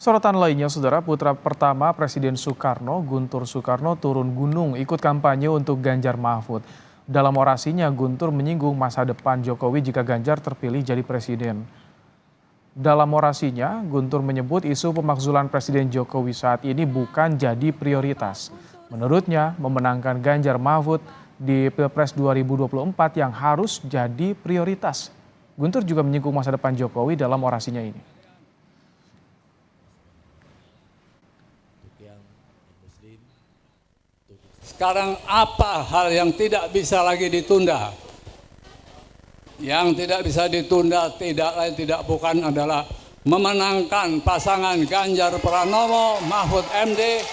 Sorotan lainnya, Saudara, putra pertama Presiden Soekarno, Guntur Soekarno turun gunung ikut kampanye untuk Ganjar Mahfud. Dalam orasinya, Guntur menyinggung masa depan Jokowi jika Ganjar terpilih jadi presiden. Dalam orasinya, Guntur menyebut isu pemakzulan Presiden Jokowi saat ini bukan jadi prioritas. Menurutnya, memenangkan Ganjar Mahfud di Pilpres 2024 yang harus jadi prioritas. Guntur juga menyinggung masa depan Jokowi dalam orasinya ini. Sekarang apa hal yang tidak bisa lagi ditunda? Yang tidak bisa ditunda tidak lain tidak bukan adalah memenangkan pasangan Ganjar Pranowo Mahfud MD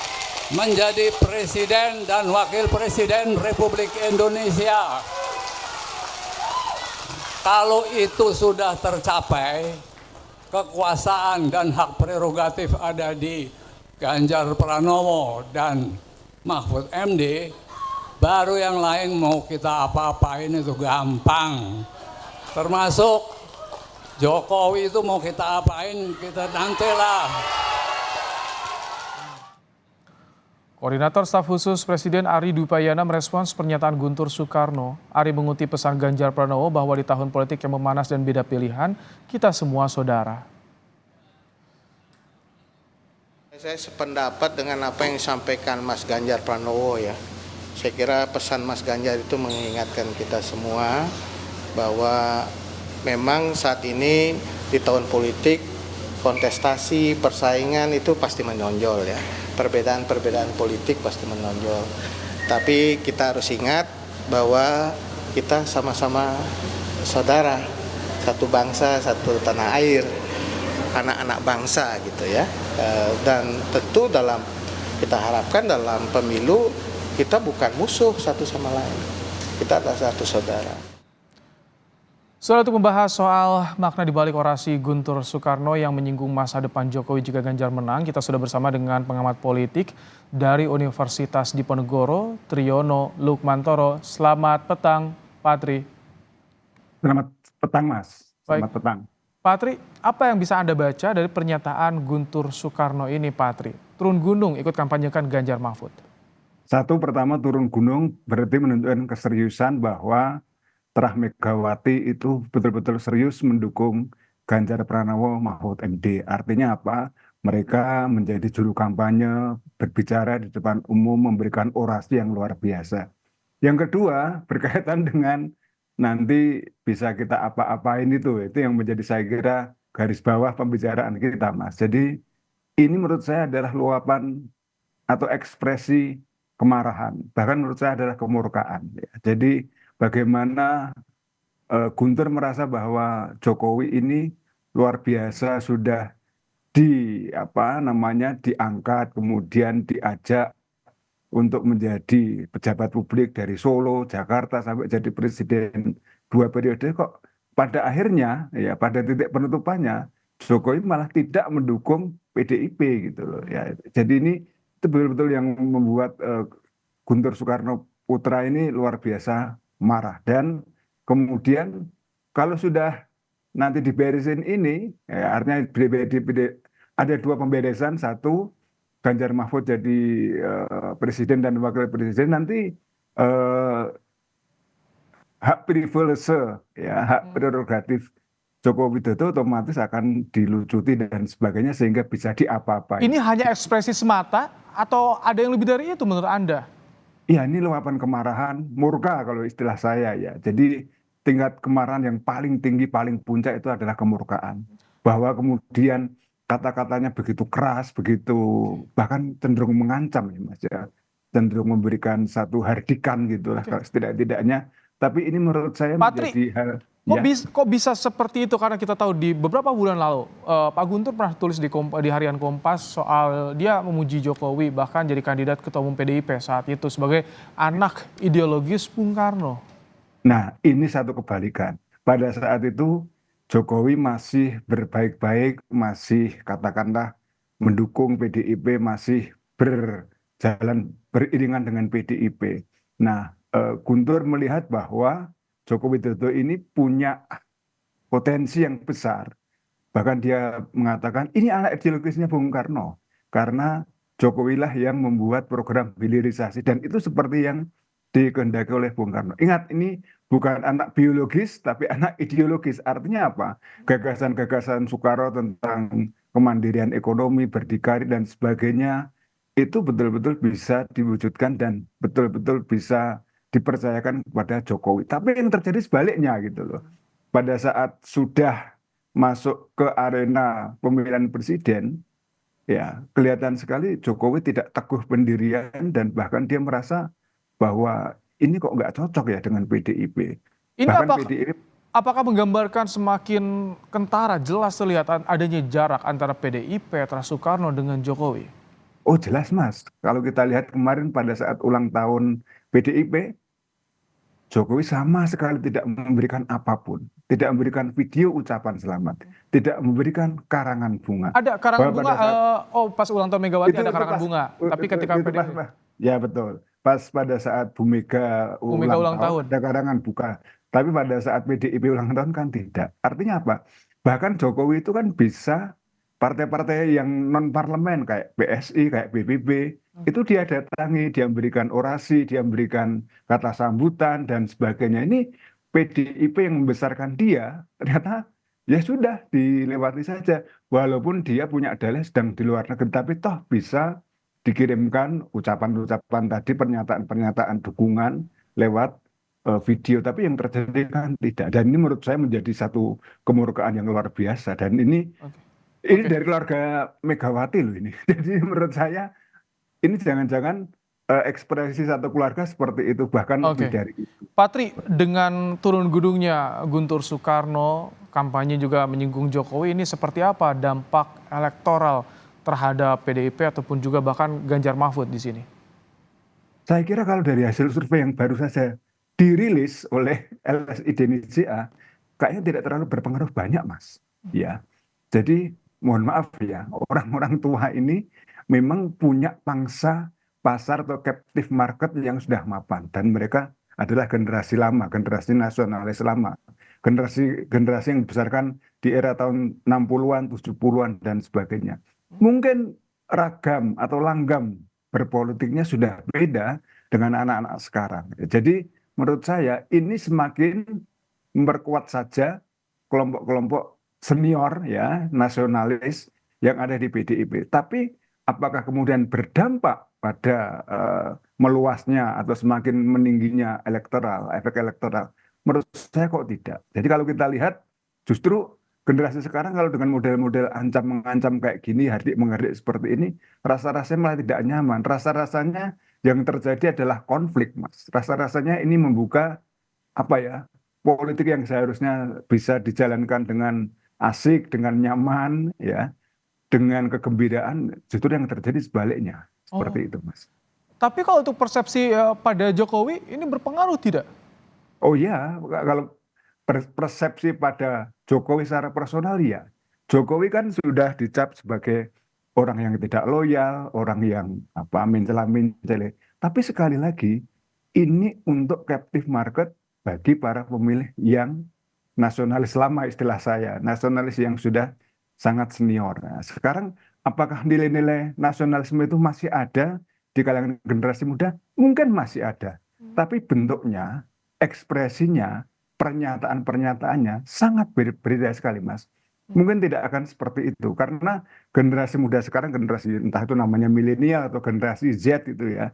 menjadi Presiden dan Wakil Presiden Republik Indonesia. Kalau itu sudah tercapai, kekuasaan dan hak prerogatif ada di Ganjar Pranowo dan Mahfud MD, baru yang lain mau kita apa-apain itu gampang. Termasuk Jokowi itu mau kita apain, kita nantilah. Koordinator Staf Khusus Presiden Ari Dupayana merespons pernyataan Guntur Soekarno. Ari mengutip pesan Ganjar Pranowo bahwa di tahun politik yang memanas dan beda pilihan, kita semua saudara. Saya sependapat dengan apa yang disampaikan Mas Ganjar Pranowo ya. Saya kira pesan Mas Ganjar itu mengingatkan kita semua bahwa memang saat ini di tahun politik kontestasi, persaingan itu pasti menonjol ya. Perbedaan-perbedaan politik pasti menonjol. Tapi kita harus ingat bahwa kita sama-sama saudara, satu bangsa, satu tanah air, anak-anak bangsa gitu ya. Dan tentu kita harapkan dalam pemilu kita bukan musuh satu sama lain. Kita adalah satu saudara. Soal untuk membahas soal makna dibalik orasi Guntur Soekarno yang menyinggung masa depan Jokowi jika Ganjar menang, kita sudah bersama dengan pengamat politik dari Universitas Diponegoro, Triyono Lukmantoro. Selamat petang, Patri. Selamat petang, Mas. Selamat petang. Patri, apa yang bisa Anda baca dari pernyataan Guntur Soekarno ini, Patri? Turun gunung ikut kampanyekan Ganjar Mahfud. Satu, pertama turun gunung berarti menunjukkan keseriusan bahwa Terah Megawati itu betul-betul serius mendukung Ganjar Pranowo Mahfud MD. Artinya apa? Mereka menjadi juru kampanye, berbicara di depan umum, memberikan orasi yang luar biasa. Yang kedua, berkaitan dengan nanti bisa kita apa-apain itu yang menjadi saya kira garis bawah pembicaraan kita, Mas. Jadi ini menurut saya adalah luapan atau ekspresi kemarahan, bahkan menurut saya adalah kemurkaan. Jadi bagaimana Guntur merasa bahwa Jokowi ini luar biasa sudah diangkat, kemudian diajak untuk menjadi pejabat publik dari Solo, Jakarta sampai jadi presiden 2 periode, kok pada akhirnya ya pada titik penutupannya Jokowi malah tidak mendukung PDIP gitu loh ya. Jadi ini itu betul-betul yang membuat Guntur Soekarno Putra ini luar biasa marah. Dan kemudian kalau sudah nanti diberesin ini ya, artinya ada dua pemberesan. Satu, Ganjar Mahfud jadi presiden dan wakil presiden, nanti hak privilege ya, hak prerogatif Joko Widodo otomatis akan dilucuti dan sebagainya sehingga bisa diapa-apain. Ini hanya ekspresi semata atau ada yang lebih dari itu menurut Anda? Iya, ini luapan kemarahan, murka kalau istilah saya ya. Jadi tingkat kemarahan yang paling tinggi, paling puncak itu adalah kemurkaan. Bahwa kemudian kata-katanya begitu keras, begitu bahkan cenderung mengancam ya Mas ya. Cenderung memberikan satu hardikan gitu lah setidak-tidaknya. Tapi ini menurut saya Patri, menjadi hal kok bisa seperti itu? Karena kita tahu di beberapa bulan lalu Pak Guntur pernah tulis di harian Kompas soal dia memuji Jokowi, bahkan jadi kandidat ketua umum PDIP saat itu sebagai anak ideologis Bung Karno. Nah, ini satu kebalikan. Pada saat itu Jokowi masih berbaik-baik, masih katakanlah mendukung PDIP, masih berjalan beriringan dengan PDIP. Nah, Guntur melihat bahwa Joko Widodo ini punya potensi yang besar Bahkan dia mengatakan ini anak ideologisnya Bung Karno karena Jokowi lah yang membuat program hilirisasi dan itu seperti yang dikehendaki oleh Bung Karno. Ingat ini bukan anak biologis tapi anak ideologis. Artinya apa? Gagasan-gagasan Soekarno tentang kemandirian ekonomi, berdikari dan sebagainya itu betul-betul bisa diwujudkan dan betul-betul bisa dipercayakan kepada Jokowi. Tapi yang terjadi sebaliknya gitu loh. Pada saat sudah masuk ke arena pemilihan presiden, ya kelihatan sekali Jokowi tidak teguh pendirian dan bahkan dia merasa bahwa ini kok nggak cocok ya dengan PDIP. Ini Bahkan PDIP, apakah menggambarkan semakin kentara jelas terlihat adanya jarak antara PDIP, antara Soekarno dengan Jokowi? oh jelas Mas, kalau kita lihat kemarin pada saat ulang tahun PDIP, Jokowi sama sekali tidak memberikan apapun, tidak memberikan video ucapan selamat, tidak memberikan karangan bunga. Ada karangan Bahwa bunga, pada saat pas ulang tahun Megawati ada karangan pas bunga, tapi ketika itu pas, PDIP, ya betul. Pas pada saat Bu Mega Bu Mega ulang ulang tahun tahun. ada karangan buka. Tapi pada saat PDIP ulang tahun kan tidak. Artinya apa? Bahkan Jokowi itu kan bisa partai-partai yang non parlemen kayak PSI, kayak PBB itu dia datangi, dia memberikan orasi, dia memberikan kata sambutan dan sebagainya. Ini PDIP yang membesarkan dia ternyata ya sudah dilewati saja. Walaupun dia punya dalih sedang di luar negeri, tapi toh bisa dikirimkan ucapan-ucapan tadi, pernyataan-pernyataan dukungan lewat video. Tapi yang terjadi kan tidak. Dan ini menurut saya menjadi satu kemurkaan yang luar biasa. Dan Oke. ini Oke. dari keluarga Megawati loh ini. Jadi menurut saya ini jangan-jangan ekspresi satu keluarga seperti itu, bahkan lebih Oke. dari itu. Patri, dengan turun gunungnya Guntur Soekarno, kampanye juga menyinggung Jokowi, ini seperti apa dampak elektoral terhadap PDIP ataupun juga bahkan Ganjar Mahfud di sini? Saya kira kalau dari hasil survei yang baru saja dirilis oleh LSI Indonesia, kayaknya tidak terlalu berpengaruh banyak, Mas. Ya, jadi mohon maaf ya, orang-orang tua ini memang punya pangsa pasar atau captive market yang sudah mapan dan mereka adalah generasi lama, generasi nasionalis lama, generasi generasi yang dibesarkan di era tahun 60-an, 70-an dan sebagainya. Mungkin ragam atau langgam berpolitiknya sudah beda dengan anak-anak sekarang. Jadi menurut saya ini semakin memperkuat saja kelompok-kelompok senior ya nasionalis yang ada di PDIP. Tapi apakah kemudian berdampak pada meluasnya atau semakin meningginya elektoral, efek elektoral? Menurut saya kok tidak. Jadi kalau kita lihat justru generasi sekarang kalau dengan model-model ancam-mengancam kayak gini, hardik-menghardik seperti ini, rasa-rasanya malah tidak nyaman. Rasa-rasanya yang terjadi adalah konflik, Mas. Rasa-rasanya ini membuka apa ya, politik yang seharusnya bisa dijalankan dengan asik, dengan nyaman, ya, dengan kegembiraan, justru yang terjadi sebaliknya. Oh, Seperti itu, Mas. tapi kalau untuk persepsi pada Jokowi ini berpengaruh tidak? Oh ya, kalau persepsi pada Jokowi secara personal ya, Jokowi kan sudah dicap sebagai orang yang tidak loyal, orang yang apa mencela-mencele. Tapi sekali lagi, ini untuk captive market bagi para pemilih yang nasionalis lama istilah saya, nasionalis yang sudah sangat senior. Nah, sekarang apakah nilai-nilai nasionalisme itu masih ada di kalangan generasi muda? Mungkin masih ada, tapi bentuknya, ekspresinya, pernyataan-pernyataannya sangat berbeda sekali, Mas. Mungkin tidak akan seperti itu karena generasi muda sekarang, generasi entah itu namanya milenial atau generasi Z itu ya,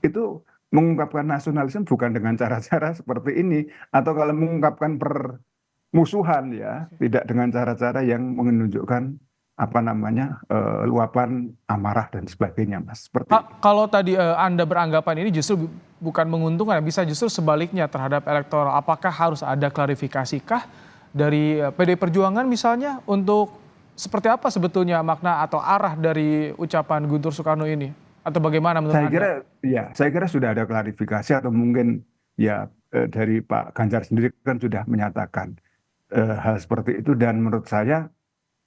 itu mengungkapkan nasionalisme bukan dengan cara-cara seperti ini atau kalau mengungkapkan permusuhan ya, tidak dengan cara-cara yang menunjukkan apa namanya luapan amarah dan sebagainya, Mas. Seperti itu. Kalau tadi Anda beranggapan ini justru bukan menguntungkan, bisa justru sebaliknya terhadap elektoral. Apakah harus ada klarifikasikah dari PDI Perjuangan misalnya untuk seperti apa sebetulnya makna atau arah dari ucapan Guntur Soekarno ini? Atau bagaimana menurut Saya kira Anda? ya, saya kira sudah ada klarifikasi atau mungkin ya dari Pak Ganjar sendiri kan sudah menyatakan hal seperti itu dan menurut saya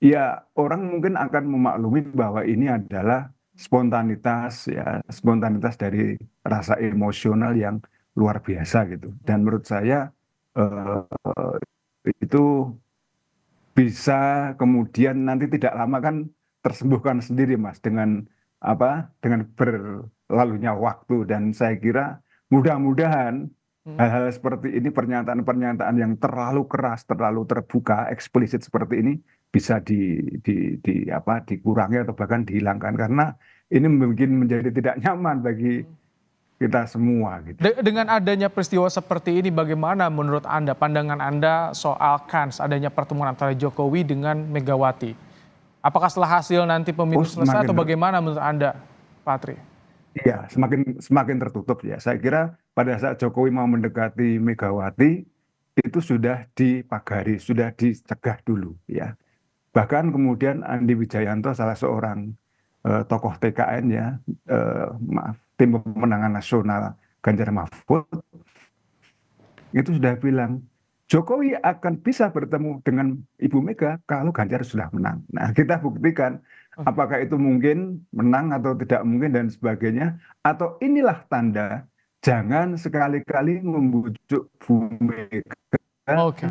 ya orang mungkin akan memaklumi bahwa ini adalah spontanitas ya, spontanitas dari rasa emosional yang luar biasa gitu. Dan menurut saya itu bisa kemudian nanti tidak lama kan tersembuhkan sendiri Mas dengan dengan berlalunya waktu, dan saya kira mudah-mudahan hal-hal seperti ini, pernyataan-pernyataan yang terlalu keras, terlalu terbuka, eksplisit seperti ini bisa dikurangi atau bahkan dihilangkan, karena ini mungkin menjadi tidak nyaman bagi kita semua gitu. Dengan adanya peristiwa seperti ini, bagaimana menurut Anda, pandangan Anda soal kans adanya pertemuan antara Jokowi dengan Megawati? Apakah setelah hasil nanti pemilu selesai atau bagaimana menurut Anda, Pak Tri? Iya, semakin tertutup ya. Saya kira pada saat Jokowi mau mendekati Megawati itu sudah dipagari, sudah dicegah dulu ya. Bahkan kemudian Andi Wijayanto, salah seorang tokoh TKN ya, tim pemenangan nasional Ganjar Mahfud, itu sudah bilang Jokowi akan bisa bertemu dengan Ibu Mega kalau Ganjar sudah menang. Nah, kita buktikan apakah itu mungkin menang atau tidak mungkin dan sebagainya. Atau inilah tanda jangan sekali-kali membujuk Bu Mega. Oke,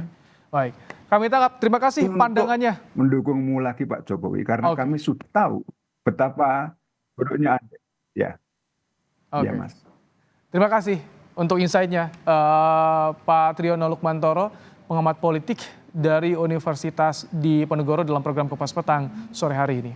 baik. Kami tangkap. Terima kasih pandangannya. Mendukungmu lagi Pak Jokowi, karena kami sudah tahu betapa buruknya Anda. Ya, ya Mas. Terima kasih untuk insight-nya, Pak Triyono Lukmantoro, pengamat politik dari Universitas Diponegoro dalam program Kompas Petang sore hari ini.